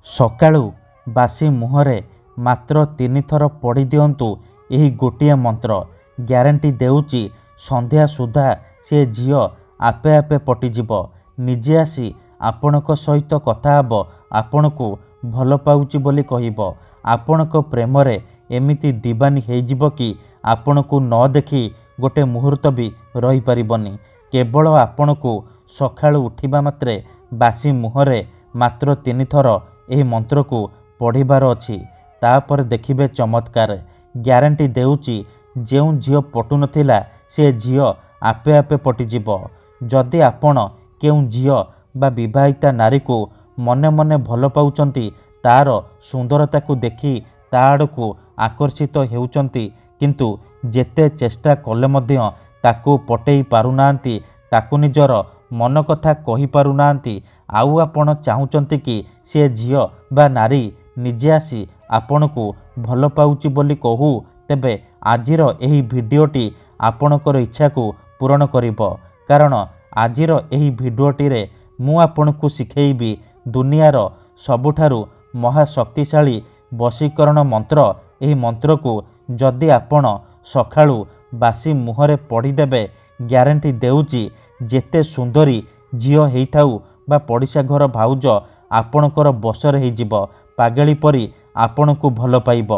ସକାଳୁ ବାସି ମୁହଁରେ ମାତ୍ର 3 ଥର ପଢ଼ି ଦିଅନ୍ତୁ ଏହି ଗୋଟିଏ ମନ୍ତ୍ର। ଗ୍ୟାରେଣ୍ଟି ଦେଉଛି ସନ୍ଧ୍ୟା ସୁଦ୍ଧା ସେ ଝିଅ ଆପେ ଆପେ ପଟିଯିବ। ନିଜେ ଆସି ଆପଣଙ୍କ ସହିତ କଥା ହେବ, ଆପଣଙ୍କୁ ଭଲ ପାଉଛି ବୋଲି କହିବ। ଆପଣଙ୍କ ପ୍ରେମରେ ଏମିତି ଦିବାନୀ ହେଇଯିବ କି ଆପଣଙ୍କୁ ନ ଦେଖି ଗୋଟେ ମୁହୂର୍ତ୍ତ ବି ରହିପାରିବନି। କେବଳ ଆପଣଙ୍କୁ ସକାଳୁ ଉଠିବା ମାତ୍ରେ ବାସି ମୁହଁରେ ମାତ୍ର 3 ଥର ଏହି ମନ୍ତ୍ରକୁ ପଢ଼ିବାର ଅଛି। ତାପରେ ଦେଖିବେ ଚମତ୍କାର। ଗ୍ୟାରେଣ୍ଟି ଦେଉଛି ଯେଉଁ ଝିଅ ପଟୁନଥିଲା ସେ ଝିଅ ଆପେ ଆପେ ପଟିଯିବ। ଯଦି ଆପଣ କେଉଁ ଝିଅ ବା ବିବାହିତା ନାରୀକୁ ମନେ ମନେ ଭଲ ପାଉଛନ୍ତି, ତାର ସୁନ୍ଦରତାକୁ ଦେଖି ତା ଆଡ଼କୁ ଆକର୍ଷିତ ହେଉଛନ୍ତି, କିନ୍ତୁ ଯେତେ ଚେଷ୍ଟା କଲେ ମଧ୍ୟ ତାକୁ ପଟେଇ ପାରୁନାହାନ୍ତି, ତାକୁ ନିଜର ମନ କଥା କହିପାରୁନାହାନ୍ତି, ଆଉ ଆପଣ ଚାହୁଁଛନ୍ତି କି ସେ ଝିଅ ବା ନାରୀ ନିଜେ ଆସି ଆପଣଙ୍କୁ ଭଲ ପାଉଛି ବୋଲି କହୁ, ତେବେ ଆଜିର ଏହି ଭିଡ଼ିଓଟି ଆପଣଙ୍କର ଇଚ୍ଛାକୁ ପୂରଣ କରିବ। କାରଣ ଆଜିର ଏହି ଭିଡ଼ିଓଟିରେ ମୁଁ ଆପଣଙ୍କୁ ଶିଖେଇବି ଦୁନିଆର ସବୁଠାରୁ ମହାଶକ୍ତିଶାଳୀ ବଶୀକରଣ ମନ୍ତ୍ର। ଏହି ମନ୍ତ୍ରକୁ ଯଦି ଆପଣ ସକାଳୁ ବାସି ମୁହଁରେ ପଢ଼ିଦେବେ, ଗ୍ୟାରେଣ୍ଟି ଦେଉଛି ଯେତେ ସୁନ୍ଦରୀ ଝିଅ ହେଇଥାଉ ବା ପଡ଼ିଶା ଘର ଭାଉଜ ଆପଣଙ୍କର ବଶରେ ହେଇଯିବ। ପାଗଳି ପରି ଆପଣଙ୍କୁ ଭଲ ପାଇବ।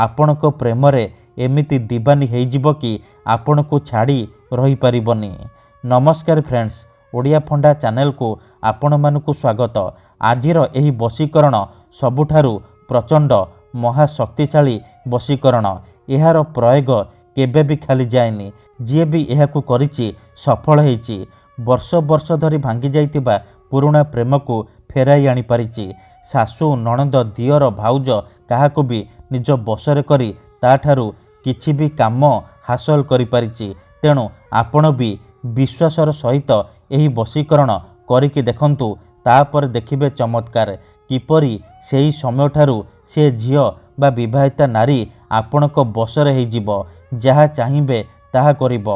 ଆପଣଙ୍କ ପ୍ରେମରେ ଏମିତି ଦିବାନୀ ହେଇଯିବ କି ଆପଣଙ୍କୁ ଛାଡ଼ି ରହିପାରିବନି। ନମସ୍କାର ଫ୍ରେଣ୍ଡସ୍, ଓଡ଼ିଆ ଫଣ୍ଡା ଚ୍ୟାନେଲକୁ ଆପଣମାନଙ୍କୁ ସ୍ୱାଗତ। ଆଜିର ଏହି ବଶୀକରଣ ସବୁଠାରୁ ପ୍ରଚଣ୍ଡ ମହାଶକ୍ତିଶାଳୀ ବଶୀକରଣ। ଏହାର ପ୍ରୟୋଗ କେବେ ବି ଖାଲି ଯାଏନି। ଯିଏ ବି ଏହାକୁ କରିଛି ସଫଳ ହେଇଛି। ବର୍ଷ ବର୍ଷ ଧରି ଭାଙ୍ଗି ଯାଇଥିବା ପୁରୁଣା ପ୍ରେମକୁ ଫେରାଇ ଆଣିପାରିଛି। ଶାଶୁ, ନଣନ୍ଦ, ଦିଅର, ଭାଉଜ କାହାକୁ ବି ନିଜ ବଶରେ କରି ତାଠାରୁ କିଛି ବି କାମ ହାସଲ କରିପାରିଛି। ତେଣୁ ଆପଣ ବି ବିଶ୍ୱାସର ସହିତ ଏହି ବଶୀକରଣ କରିକି ଦେଖନ୍ତୁ। ତାପରେ ଦେଖିବେ ଚମତ୍କାର। କିପରି ସେହି ସମୟଠାରୁ ସେ ଝିଅ ବା ବିବାହିତା ନାରୀ ଆପଣଙ୍କ ବଶରେ ହେଇଯିବ। ଯାହା ଚାହିଁବେ ତାହା କରିବ।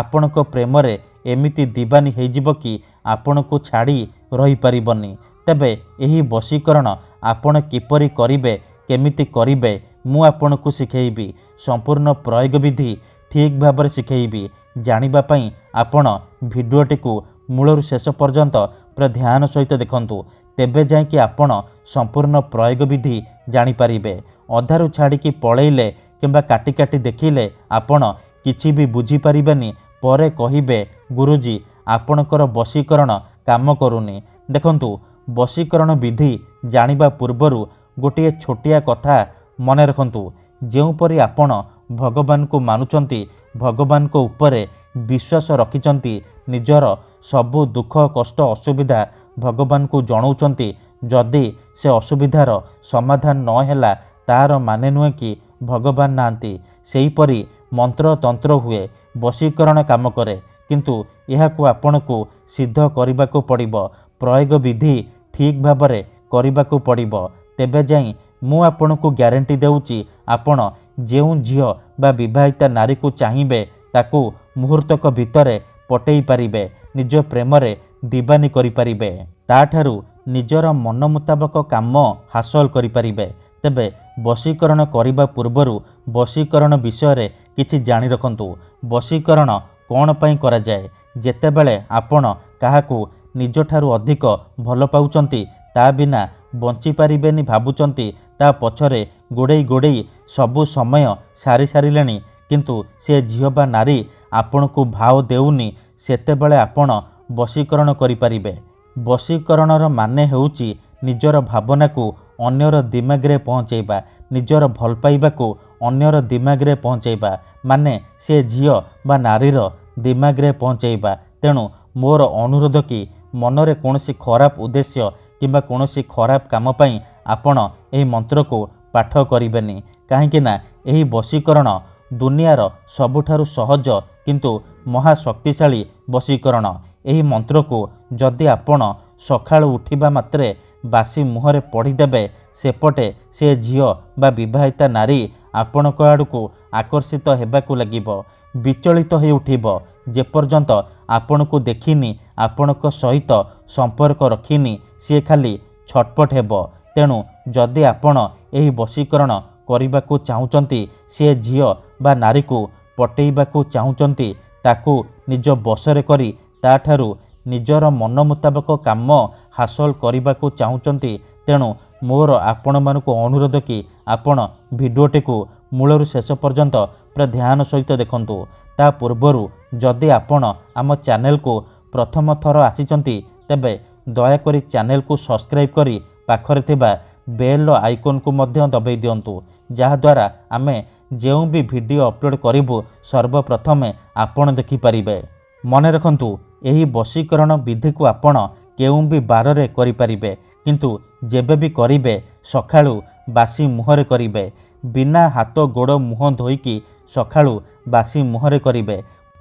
ଆପଣଙ୍କ ପ୍ରେମରେ ଏମିତି ଦିବାନୀ ହେଇଯିବ କି ଆପଣଙ୍କୁ ଛାଡ଼ି ରହିପାରିବନି। ତେବେ ଏହି ବଶୀକରଣ ଆପଣ କିପରି କରିବେ, କେମିତି କରିବେ, ମୁଁ ଆପଣଙ୍କୁ ଶିଖେଇବି। ସମ୍ପୂର୍ଣ୍ଣ ପ୍ରୟୋଗ ବିଧି ଠିକ୍ ଭାବରେ ଶିଖେଇବି। ଜାଣିବା ପାଇଁ ଆପଣ ଭିଡ଼ିଓଟିକୁ ମୂଳରୁ ଶେଷ ପର୍ଯ୍ୟନ୍ତ ପୁରା ଧ୍ୟାନ ସହିତ ଦେଖନ୍ତୁ। ତେବେ ଯାଇକି ଆପଣ ସମ୍ପୂର୍ଣ୍ଣ ପ୍ରୟୋଗ ବିଧି ଜାଣିପାରିବେ। ଅଧାରୁ ଛାଡ଼ିକି ପଳେଇଲେ କିମ୍ବା କାଟି କାଟି ଦେଖିଲେ ଆପଣ କିଛି ବି ବୁଝିପାରିବେନି। ପରେ କହିବେ ଗୁରୁଜୀ ଆପଣଙ୍କର ବଶୀକରଣ କାମ କରୁନି। ଦେଖନ୍ତୁ, ବଶୀକରଣ ବିଧି ଜାଣିବା ପୂର୍ବରୁ ଗୋଟିଏ ଛୋଟିଆ କଥା ମନେ ରଖନ୍ତୁ। ଯେଉଁପରି ଆପଣ ଭଗବାନଙ୍କୁ ମାନୁଛନ୍ତି, ଭଗବାନଙ୍କ ଉପରେ ବିଶ୍ୱାସ ରଖିଛନ୍ତି, ନିଜର ସବୁ ଦୁଃଖ କଷ୍ଟ ଅସୁବିଧା ଭଗବାନଙ୍କୁ ଜଣାଉଛନ୍ତି, ଯଦି ସେ ଅସୁବିଧାର ସମାଧାନ ନ ହେଲା ତାହାର ମାନେ ନୁହେଁ କି ଭଗବାନ ନାହାନ୍ତି। ସେହିପରି ମନ୍ତ୍ରତନ୍ତ୍ର ହୁଏ, ବଶୀକରଣ କାମ କରେ, କିନ୍ତୁ ଏହାକୁ ଆପଣଙ୍କୁ ସିଦ୍ଧ କରିବାକୁ ପଡ଼ିବ। ପ୍ରୟୋଗ ବିଧି ଠିକ୍ ଭାବରେ କରିବାକୁ ପଡ଼ିବ। ତେବେ ଯାଇ ମୁଁ ଆପଣଙ୍କୁ ଗ୍ୟାରେଣ୍ଟି ଦେଉଛି ଆପଣ ଯେଉଁ ଝିଅ ବା ବିବାହିତା ନାରୀକୁ ଚାହିଁବେ ତାକୁ ମୁହୂର୍ତ୍ତକ ଭିତରେ ପଟେଇ ପାରିବେ, ନିଜ ପ୍ରେମରେ ଦିବାନୀ କରିପାରିବେ, ତାଠାରୁ ନିଜର ମନ ମୁତାବକ କାମ ହାସଲ କରିପାରିବେ। ତେବେ ବଶୀକରଣ କରିବା ପୂର୍ବରୁ ବଶୀକରଣ ବିଷୟରେ କିଛି ଜାଣି ରଖନ୍ତୁ। ବଶୀକରଣ କ'ଣ ପାଇଁ କରାଯାଏ? ଯେତେବେଳେ ଆପଣ କାହାକୁ ନିଜଠାରୁ ଅଧିକ ଭଲ ପାଉଛନ୍ତି, ତା ବିନା ବଞ୍ଚିପାରିବେନି ଭାବୁଛନ୍ତି, ତା ପଛରେ ଗୋଡ଼େଇ ଗୋଡ଼େଇ ସବୁ ସମୟ ସାରି ସାରିଲେଣି, କିନ୍ତୁ ସେ ଝିଅ ବା ନାରୀ ଆପଣଙ୍କୁ ଭାव ଦେଉନି, ସେତେବେଳେ ଆପଣ ବଶୀକରଣ କରିପାରିବେ। ବଶୀକରଣର ମାନେ ହେଉଛି ନିଜର ଭାବନାକୁ ଅନ୍ୟର ଦିମାଗରେ ପହଞ୍ଚାଇବା, ନିଜର ଭଲ ପାଇବାକୁ ଅନ୍ୟର ଦିମାଗରେ ପହଞ୍ଚାଇବା, ମାନେ ସେ ଝିଅ ବା ନାରୀର ଦିମାଗରେ ପହଞ୍ଚାଇବା। ତେଣୁ ମୋର ଅନୁରୋଧ କି ମନରେ କୌଣସି ଖରାପ ଉଦ୍ଦେଶ୍ୟ କିମ୍ବା କୌଣସି ଖରାପ କାମ ପାଇଁ ଆପଣ ଏହି ମନ୍ତ୍ରକୁ ପାଠ କରିବେନି। କାହିଁକିନା ଏହି ବଶୀକରଣ ଦୁନିଆର ସବୁଠାରୁ ସହଜ କିନ୍ତୁ ମହାଶକ୍ତିଶାଳୀ ବଶୀକରଣ। ଏହି ମନ୍ତ୍ରକୁ ଯଦି ଆପଣ ସକାଳୁ ଉଠିବା ମାତ୍ରେ ବାସି ମୁହଁରେ ପଢ଼ିଦେବେ, ସେପଟେ ସେ ଝିଅ ବା ବିବାହିତା ନାରୀ ଆପଣଙ୍କ ଆଡ଼କୁ ଆକର୍ଷିତ ହେବାକୁ ଲାଗିବ, ବିଚଳିତ ହୋଇ ଉଠିବ। ଯେପର୍ଯ୍ୟନ୍ତ ଆପଣଙ୍କୁ ଦେଖିନି, ଆପଣଙ୍କ ସହିତ ସମ୍ପର୍କ ରଖିନି, ସିଏ ଖାଲି ଛଟପଟ ହେବ। ତେଣୁ ଯଦି ଆପଣ ଏହି ବଶୀକରଣ କରିବାକୁ ଚାହୁଁଛନ୍ତି, ସେ ଝିଅ ବା ନାରୀକୁ ପଟେଇବାକୁ ଚାହୁଁଛନ୍ତି, ତାକୁ ନିଜ ବଶରେ କରି ତାଠାରୁ ନିଜର ମନ ମୁତାବକ କାମ ହାସଲ କରିବାକୁ ଚାହୁଁଛନ୍ତି, ତେଣୁ ମୋର ଆପଣମାନଙ୍କୁ ଅନୁରୋଧ କି ଆପଣ ଭିଡ଼ିଓଟିକୁ ମୂଳରୁ ଶେଷ ପର୍ଯ୍ୟନ୍ତ ପୁରା ଧ୍ୟାନ ସହିତ ଦେଖନ୍ତୁ। ତା ପୂର୍ବରୁ ଯଦି ଆପଣ ଆମ ଚ୍ୟାନେଲକୁ ପ୍ରଥମ ଥର ଆସିଛନ୍ତି, ତେବେ ଦୟାକରି ଚ୍ୟାନେଲକୁ ସବସ୍କ୍ରାଇବ୍ କରି ପାଖରେ ଥିବା ବେଲ୍ର ଆଇକନ୍କୁ ମଧ୍ୟ ଦବାଇ ଦିଅନ୍ତୁ, ଯାହାଦ୍ୱାରା ଆମେ ଯେଉଁ ବି ଭିଡ଼ିଓ ଅପଲୋଡ଼ କରିବୁ ସର୍ବପ୍ରଥମେ ଆପଣ ଦେଖିପାରିବେ। ମନେ ରଖନ୍ତୁ, ଏହି ବଶୀକରଣ ବିଧିକୁ ଆପଣ କେଉଁ ବି ବାରରେ କରିପାରିବେ, କିନ୍ତୁ ଯେବେ ବି କରିବେ ସକାଳୁ ବାସି ମୁହଁରେ କରିବେ। ବିନା ହାତ ଗୋଡ଼ ମୁହଁ ଧୋଇକି ସକାଳୁ ବାସି ମୁହଁରେ କରିବେ।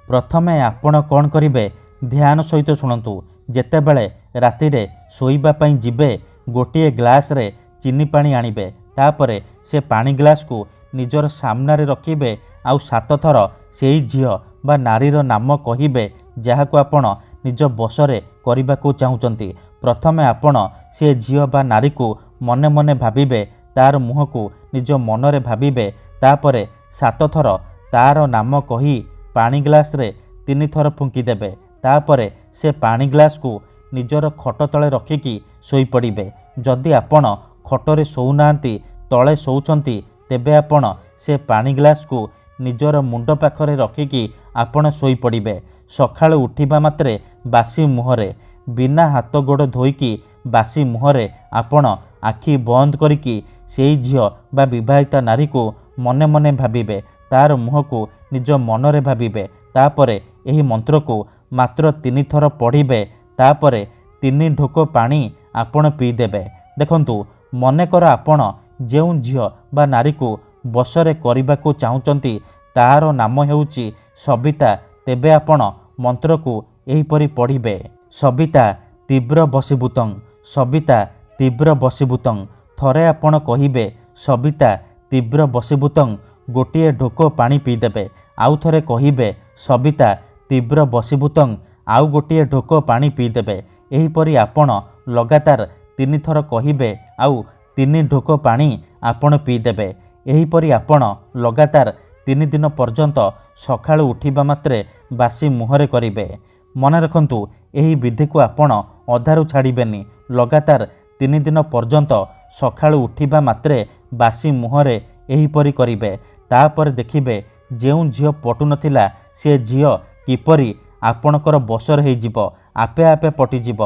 ପ୍ରଥମେ ଆପଣ କ'ଣ କରିବେ, ଧ୍ୟାନ ସହିତ ଶୁଣନ୍ତୁ। ଯେତେବେଳେ ରାତିରେ ଶୋଇବା ପାଇଁ ଯିବେ, ଗୋଟିଏ ଗ୍ଲାସରେ ଚିନି ପାଣି ଆଣିବେ। ତାପରେ ସେ ପାଣି ଗ୍ଲାସକୁ ନିଜର ସାମ୍ନାରେ ରଖିବେ, ଆଉ 7 ଥର ସେଇ ଝିଅ ବା ନାରୀର ନାମ କହିବେ, ଯାହାକୁ ଆପଣ ନିଜ ବଶରେ କରିବାକୁ ଚାହୁଁଛନ୍ତି। ପ୍ରଥମେ ଆପଣ ସେ ଝିଅ ବା ନାରୀକୁ ମନେ ମନେ ଭାବିବେ, ତାର ମୁହଁକୁ ନିଜ ମନରେ ଭାବିବେ। ତାପରେ 7 ଥର ତାର ନାମ କହି ପାଣି ଗ୍ଲାସରେ 3 ଥର ଫୁଙ୍କିଦେବେ। ତାପରେ ସେ ପାଣି ଗ୍ଲାସକୁ ନିଜର ଖଟ ତଳେ ରଖିକି ଶୋଇପଡ଼ିବେ। ଯଦି ଆପଣ ଖଟରେ ଶୋଉନାହାନ୍ତି, ତଳେ ଶୋଉଛନ୍ତି, ତେବେ ଆପଣ ସେ ପାଣି ଗ୍ଲାସକୁ ନିଜର ମୁଣ୍ଡ ପାଖରେ ରଖିକି ଆପଣ ଶୋଇପଡ଼ିବେ। ସକାଳୁ ଉଠିବା ମାତ୍ରେ ବାସି ମୁହଁରେ, ବିନା ହାତ ଗୋଡ଼ ଧୋଇକି ବାସି ମୁହଁରେ ଆପଣ ଆଖି ବନ୍ଦ କରିକି ସେଇ ଝିଅ ବା ବିବାହିତା ନାରୀକୁ ମନେ ମନେ ଭାବିବେ, ତାର ମୁହଁକୁ ନିଜ ମନରେ ଭାବିବେ। ତାପରେ ଏହି ମନ୍ତ୍ରକୁ ମାତ୍ର 3 ଥର ପଢ଼ିବେ। ତାପରେ 3 ଢୋକ ପାଣି ଆପଣ ପିଇଦେବେ। ଦେଖନ୍ତୁ, ମନେକର ଆପଣ ଯେଉଁ ଝିଅ ବା ନାରୀକୁ ବଶରେ କରିବାକୁ ଚାହୁଁଛନ୍ତି, ତାହାର ନାମ ହେଉଛି ସବିତା, ତେବେ ଆପଣ ମନ୍ତ୍ରକୁ ଏହିପରି ପଢ଼ିବେ, ସବିତା ତୀବ୍ର ବଶୀଭୂତଂ, ସବିତା ତୀବ୍ର ବଶୀଭୂତଂ। ଥରେ ଆପଣ କହିବେ ସବିତା ତୀବ୍ର ବଶୀଭୂତଂ, ଗୋଟିଏ ଢୋକ ପାଣି ପିଇଦେବେ। ଆଉ ଥରେ କହିବେ ସବିତା ତୀବ୍ର ବଶୀଭୂତଂ, ଆଉ ଗୋଟିଏ ଢୋକ ପାଣି ପିଇଦେବେ। ଏହିପରି ଆପଣ ଲଗାତାର 3 ଥର କହିବେ, ଆଉ 3 ଢୋକ ପାଣି ଆପଣ ପିଇଦେବେ। ଏହିପରି ଆପଣ ଲଗାତାର 3 ଦିନ ପର୍ଯ୍ୟନ୍ତ ସକାଳୁ ଉଠିବା ମାତ୍ରେ ବାସି ମୁହଁରେ କରିବେ। ମନେ ରଖନ୍ତୁ, ଏହି ବିଧିକୁ ଆପଣ ଅଧାରୁ ଛାଡ଼ିବେନି। ଲଗାତାର 3 ଦିନ ପର୍ଯ୍ୟନ୍ତ ସକାଳୁ ଉଠିବା ମାତ୍ରେ ବାସି ମୁହଁରେ ଏହିପରି କରିବେ। ତାପରେ ଦେଖିବେ ଯେଉଁ ଝିଅ ପଟୁନଥିଲା, ସେ ଝିଅ କିପରି ଆପଣଙ୍କର ବଶରେ ହେଇଯିବ, ଆପେ ଆପେ ପଟିଯିବ।